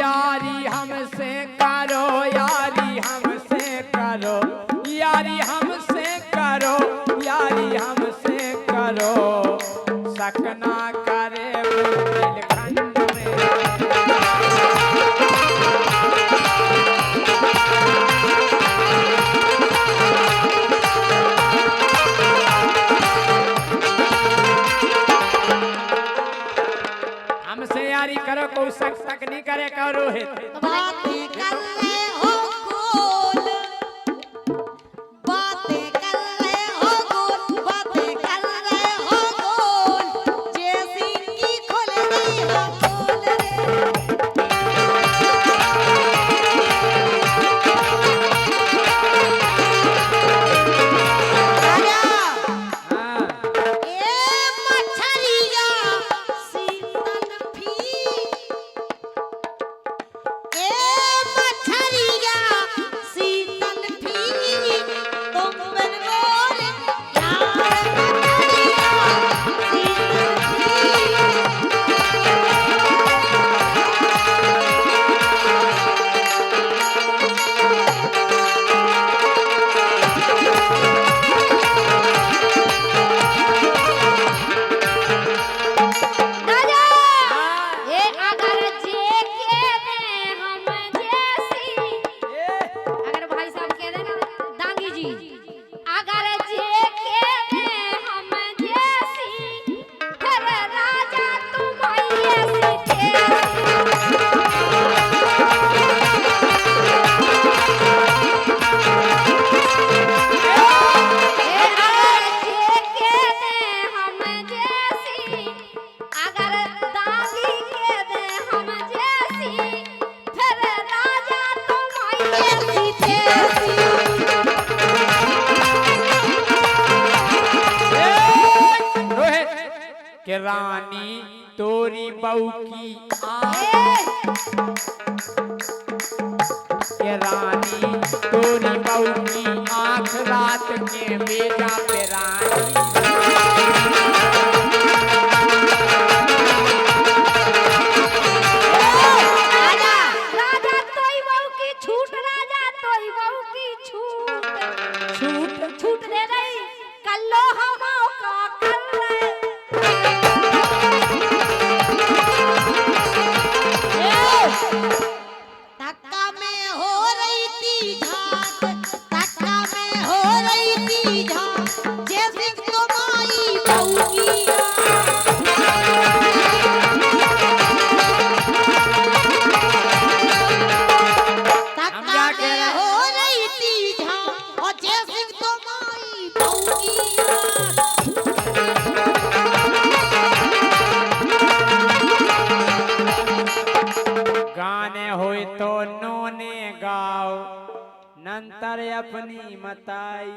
यारी हमसे करो, यारी हमसे करो, यारी हमसे करो, यारी हमसे करो, सकना करे बुंदेलखंड में। हमसे यारी करो, कोई शक नहीं करे करो रोहित। बातें कर रहे हो गोल, बातें कर रहे हो गोल, बातें कर रहे हो गोल, जैसी की खुल रही हो गोल रे। राजा हाँ। ए मछलिया शीतल भी, ए मछलिया शीतल भी, तुम बिन बोले यार मछलिया शीतल भी। राजा ये अगर जे के दे हम जैसी, अगर भाई साहब कह देना दांगी जी, अगर जे के दे हम जैसी, फिर राजा तुम ऐसी तेरी। अगर जे के दे हम जैसी, अगर दागी के दे हम जैसी, फिर राजा तुम ऐसी तेरी। रोहित के रानी तोरी बहू की आँख, के रानी तोरी बहू की आँख रात के बेजा पे रानी। राजा राजा तोई बहू की छूट, राजा तोई बहू की छूट, छूट छूट दे रही कल्लो हम का कर रहे। तक्का में हो रही थी झांक, तक्का में हो रही थी झांक, जैसे तुम्हारी बहू की हम क्या तक्का कह रहे में हैं? हो रही थी झांक, और जैसे तुम्हारी बहू की गाने होए तो नोने गाओ, नंतर अपनी मताई।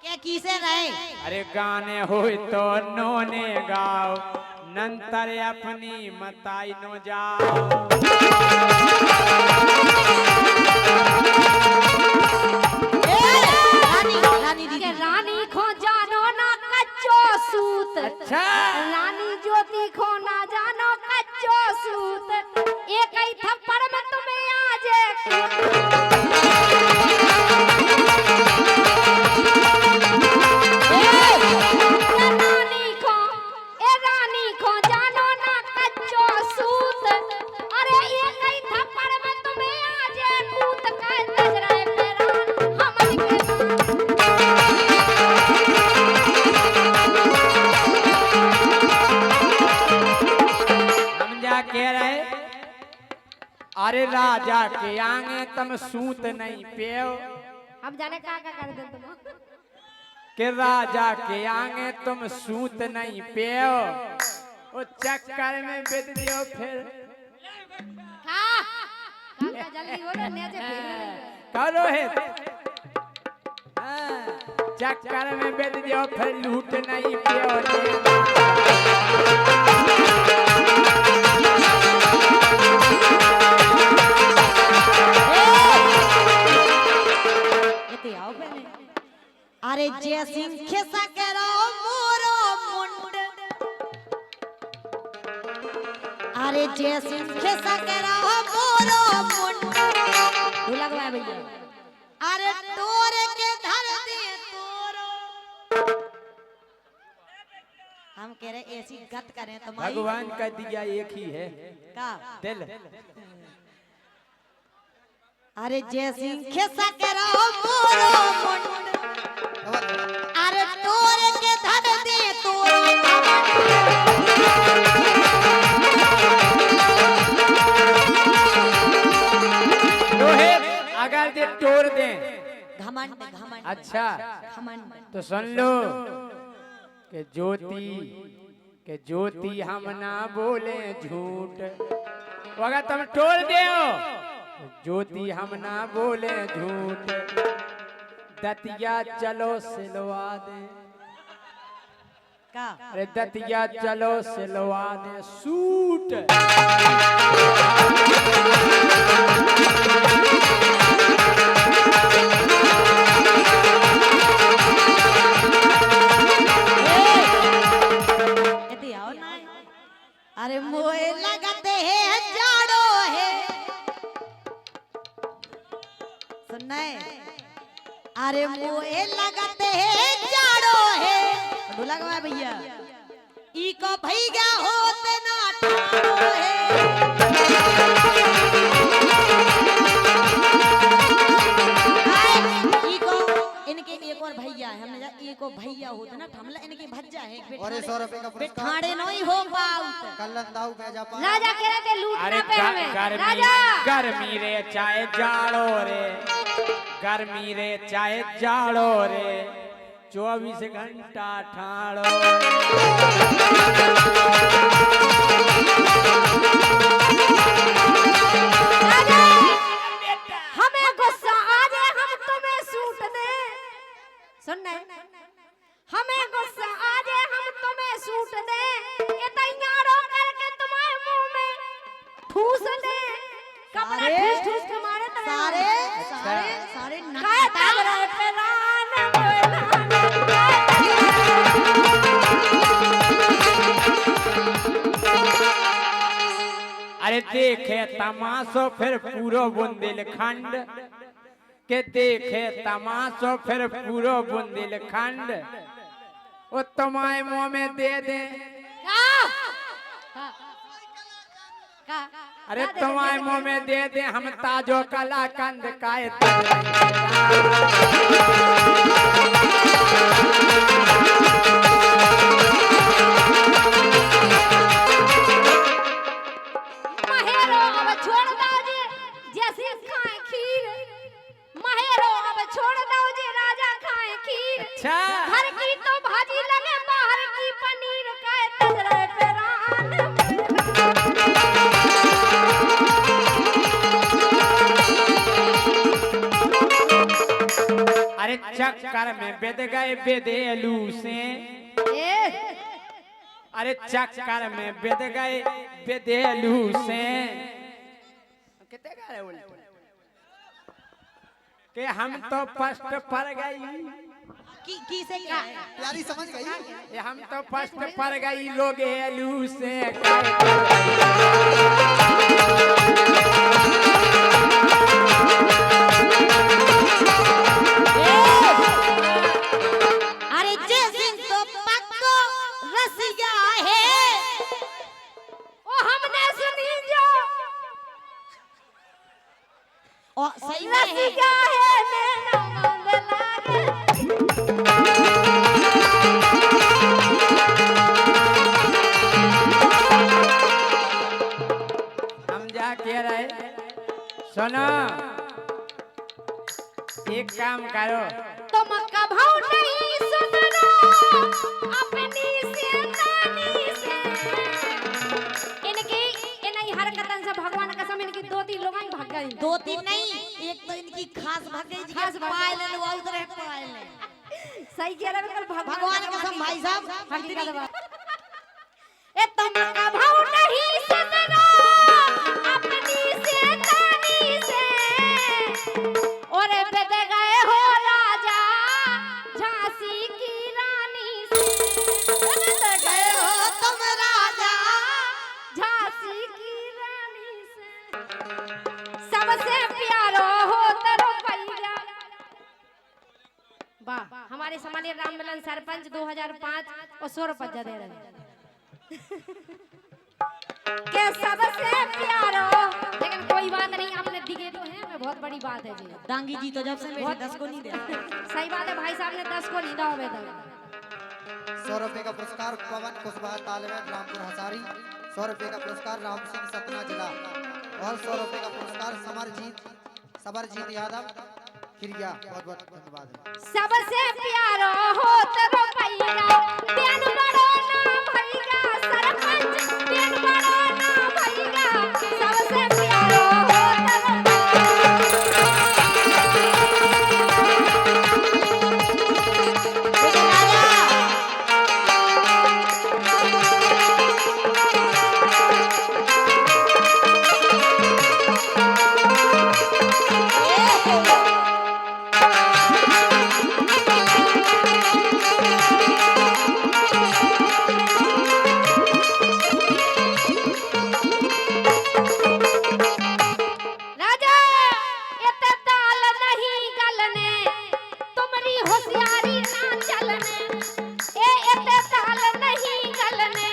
क्या किसे रहे। अरे गाने होए तो नोने गाओ, नंतर अपनी मताई नो जाओ। रानी रानी दीदी रानी खो जानो ना कच्चो सूत, अच्छा रानी ज्योति खो ना जानो कच्चो सूत, एक ही थप्पड़ में तुम्हें आज रानी खो जानो ना कच्चो सूत, अरे एक ही थप्पड़ में तुम्हें आज कूद कर नजरे पे रान हमन हम क्या कह रहे, अरे राजा के आगे तुम सूत नहीं पियो, हम जाने का कर दे तुम। कि राजा के आगे तुम सूत नहीं पियो, वो चक्कर में बिद दियो फिर। का जल्दी हो ना नीचे फेंक करो है चक्कर में बिद दियो फिर लूट नहीं पियो। अरे जय सिंह खिसा करो मोरो मुंड, अरे जय सिंह सकरा मोरो मुंड ढोलक वाला भैया अरे तोरे के धर दे तोरो हम कह रहे ऐसी गत करें तो भगवान का दिया एक ही है का दिल। अरे जय सिंह सकरा मोरो मुंड अरे तोरे के धर दे तोरो लोहे अगर दे तोड़ दे घमंड घमंड अच्छा घमंड तो सुन लो कि ज्योति हम ना बोले झूठ। अगर तुम तोड़ दे ज्योति हम ना बोले झूठ। दतिया चलो सिलवा दे का अरे दतिया चलो सिलवा दे सूट। अरे मोए लगते हैं जाड़ो है सुनना है अरे मोए लगते हैं जाड़ो है ढोलक वाला भैया ई को भैया होते ना ठाड़ो है ई को इनके एक और भैया है हमने ई को भैया होते ना ठमला इनके भज्जा है और 100 रुपए का पुरस्कार ठाड़े नहीं हो पाऊ कल्लन दाऊ पे जा पा राजा कह रहे थे अरे लूटना पे हमें गर्मी गर्मी रे चाहे जाड़ो रे गर्मी रे चाहे जाड़ो रे 24 घंटा ठाड़ो। हमें गुस्सा आ जाए हम तुम्हें सूट दे सुनना हमें गुस्सा आ जाए हम तुम्हें सूट दे ये तैयारों करके तुम्हारे मुंह में ठूस दे कपड़ा ठूस ठूस के मारे सारे सारे सारे नकाता रहे पेलान अरे देखे तमाशो फिर पूरो बुंदेलखंड के देखे तमाशो फिर पूरो बुंदेलखंड वो तुम्हारे मुंह में दे दे अरे तुम्हारे मुंह में दे दे हम ताजो कलाकंद काय महेरो अब छोड़ दो जी जैसे खाए खीर महेरो अब छोड़ दो जी राजा खाए खीर अच्छा घर की तो भाजी लगे बाहर की पनीर का तजरे पे अरे चक्कर में बेद गए बेदेलू से अरे चक्कर में बेद गए बेदेलू से कितने गए उल्टे कि हम तो फर्स्ट पर गई की से क्या प्यारी समझ गई हम तो फर्स्ट पर गई लोग एलू से अरे जैसे तो पक्को रसिया है ओ हमने सुनी जो ओ सही रसिया है मेरा मन लागे हम जा कह रहे सुनो एक काम करो तुम कभू नहीं सुनना अपनी शैतानी से इनकी इन्हीं हरकतन से भगवान कसम इनकी दो तीन लोग भाग गए दो तीन नहीं एक तो इनकी खास भागे जी खास भागे। पायल वो उधर है पायल सही कह रहे हैं भगवान कसम भाई साहब हकीकत बात ए तुम कभू नहीं सुनना अपनी शैतानी से और बेद गए हो राजा झांसी की रानी से बेद गए हो तुम राजा झांसी की सबसे प्यारो हो तेरो पैया। वाह, हमारे समाने राम मिलन सरपंच 2005 और 100 रुपया दे रहे हैं के सबसे प्यारो। लेकिन कोई बात नहीं, आपने दिखे तो हैं, मैं बहुत बड़ी बात है जी। डांगी जी तो जब से मेरे 10 को नहीं दे। सही बात है, भाई साहब ने 10 को नहीं दावे था। 100 रुपए का पुरस्कार पवन कुशवाहा तालबेट रामपुर हसारी। 100 रुपए का पुरस्कार राम सिंह सतना जिला और 100 रुपए का पुरस्कार सबरजीत यादव खिरिया। बहुत बहुत धन्यवाद। सबसे प्यारो हो तेरो पैया, देन बड़ो ना भैया सरपंच, देन बड़ो ना भैया, सबसे प्यारो हो तेरो राजा। इते दाल नहीं गलने, तुम्हारी होशियारी ना चलने। इते दाल नहीं गलने,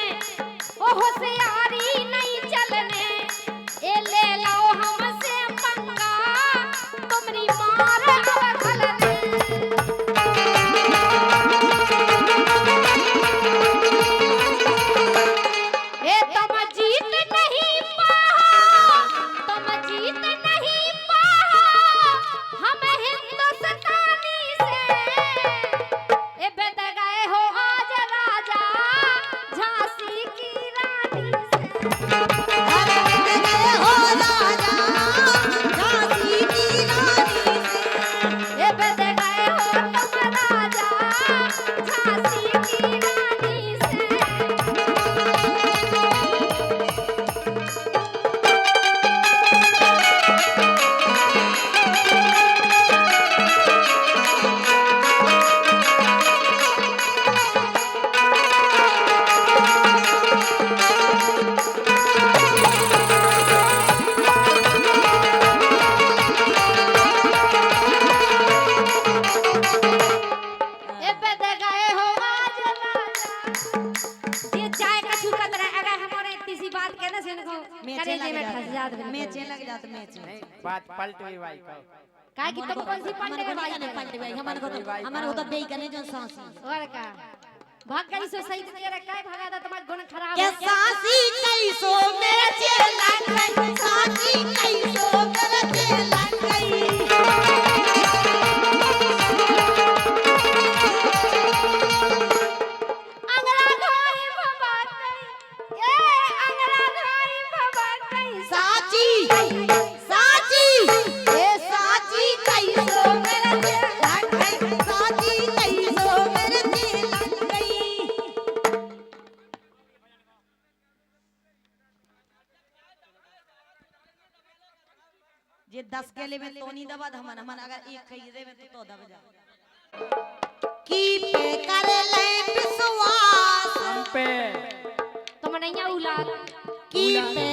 ओ होशियारी नहीं चलने। ए ले लो हमसे पंगा, तुम्हारी मार अब खलने। ए तुम जीत नहीं पाओ, तुम जीत नहीं पाओ हम हिंदुस्तानी से। ए बेद गए हो आज राजा झांसी की रानी से। ए बेद गए हो तुम राजा झांसी की रानी से। ए बेद गए हो आज राजा। ये चाय का छुकत रहे, अगर हमारे किसी बात कहने से इनको करेजे में फंस जात बिल्कुल। मैचे लग जात मैचे। नहीं बात पलट गई भाई का। काहे कि तुम कौन सी पंडे के भाई पलटे भाई हमारे को तो बेई करने जो सांसी। और का भाग गई सो सही से तेरा काय भागा था, तुम्हारा गुण खराब के है। सांसी कैसो मेरे चेला गई, सांसी कैसो मेरे चेला गई। अंगरा घाई बाबा कई, ए अंगरा घाई बाबा कई। साची साची ए साची कैसो मेरे चेला गई, साची कैसो मेरे चेला गई। जे 10 के लिए में तो नहीं दबा हमन अगर एक खरीदे में तो दब जा की पे कर ले विश्वास हम पे तुम नहीं औलाद की पे